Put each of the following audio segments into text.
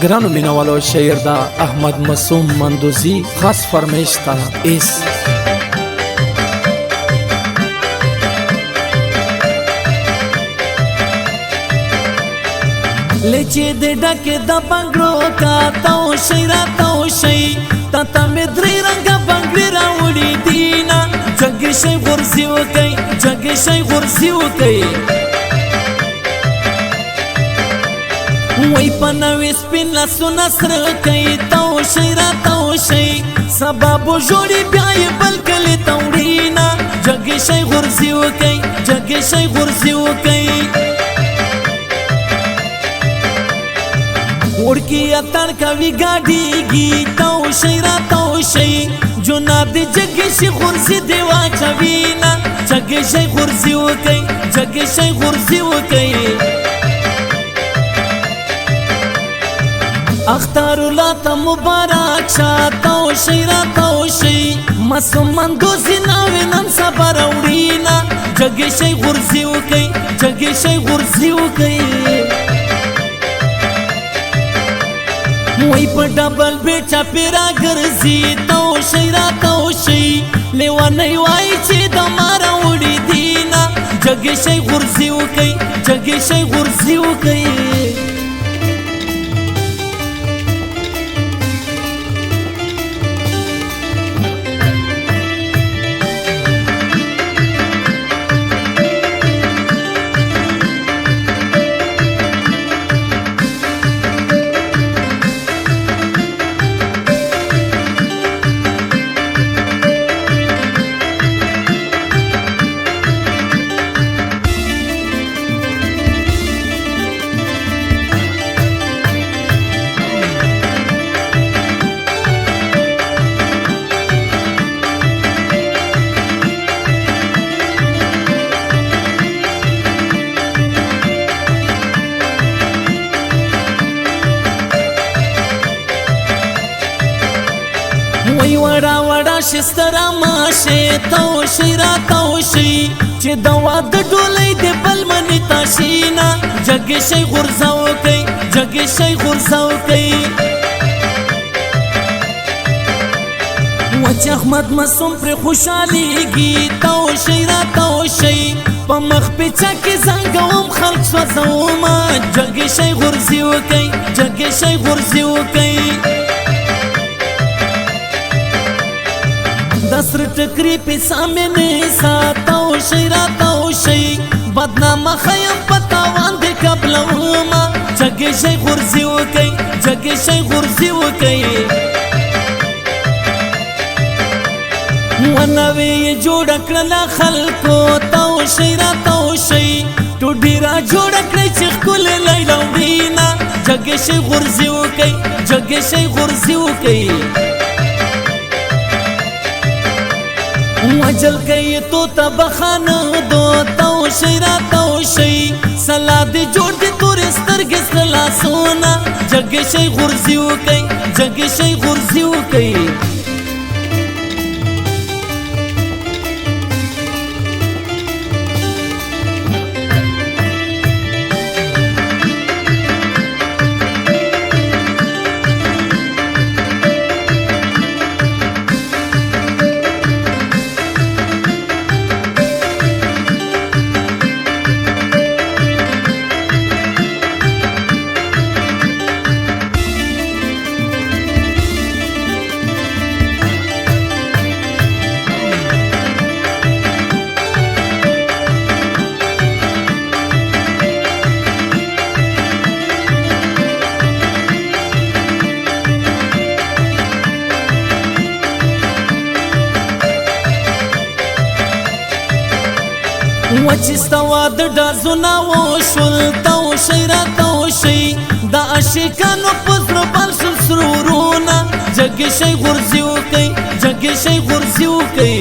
گرانو مینوالو شعر دا احمد مسوم مندوزی خاص فرمیش تا ایس لچې د ډکې د بنګړو کا تاو شي را تاو شي تا ته مې درې رنګه بنګړي راوړي دينا جګې شي غورځي وکي جګې شي غورځي وکي وای په نوې سپین لاسونه سره کوي تاو شي را تاو شي سبا به جوړي بیا یې بل کلي ته وړينا جګې شي غورځي وکي جګې شي غورځي وکي وړکی اتر کوي ګاډيږي تاو شي را تاو شي جناب دې جګې شي غورځي دی واچوينا جګې شي غورځي وکي جګې شي غورځي وکي اختار الله ته مبارک شه تاو شي را تاو شي مسلمان دوزي ناوې نن سبا راوړينا جګې شي غورځي وکي جګې شي غورځي وکي وای په ډبل بیچا پیرا ګرځي تاو شي را تاو شي لیوانې وای چې د مارا وړي دينا جګې شي غورځي وکي جګې شي غورځي وکي وای وړا وړا شسترا ماشه تاو شي را تاو شي چې د واده ډولۍ د بل منی تاشینا جګې شي غورځاو کوي جګې شي غورځاو کوي وچ احمد مسوم پر خوشاليږي تاو شي را تاو شي په مخ په چا کې زنګوم خلق سوځوم جګې شي غورځي وکي جګې شي غورځي وکي دسر ټکری په سامنے ساتاو شي را تاو شي بدنامه خیم پتاوان دې قبلوما جګې شي غورځي وکي جګې شي غورځي وکي ونوي جوړ کړل خلکو تاو شي را تاو شي ټوډي را جوړ کړی چې خپل لیلا وینا جګې شي غورځي وکي جګې شي غورځي وکي وجل کئی تو تبخان دو تاو شي را تاو شي سلاد جوړ دي تور سترګې خلاصونا جګې شي غورځي وکي جګې شي غورځي وکي وچستوا د ډازونه وشول تاو شي را تاو شي د عاشقانو پزړو بل سرورونه جګې شي غورځي وکي جګې شي غورځي وکي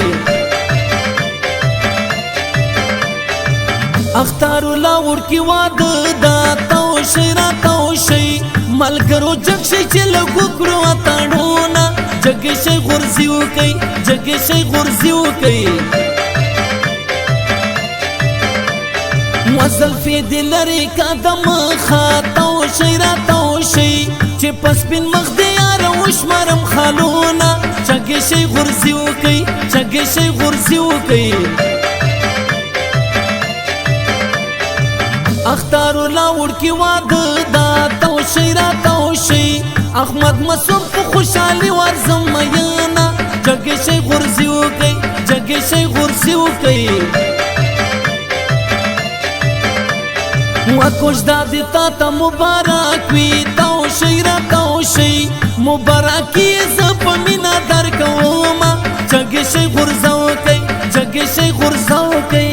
اختار الله ورکی واده دا تاو شي را تاو شي ملګرو جګ شي چې لګو کړو اتاړونه جګې شي غورځي وکي جګې شي غورځي وکي وزلفی دلری قدم خاتاو شی راتاو شی چه چې پسپین مخ دی یار وشمرم خالونه چګې شي غرزي وکي چګې شي غرزي وکي اختارو لاوړ کی واده دا توشي را توشي احمد مسوم په خوشالي ورزم مینا چګې شي غرزي وکي چګې شي غرزي وکي وکوش دادی تا تا مبارک وی توشی را توشی مبارکی زب مینا در کوما چگی شی غرزاو کئی چگی شی غرزاو کئی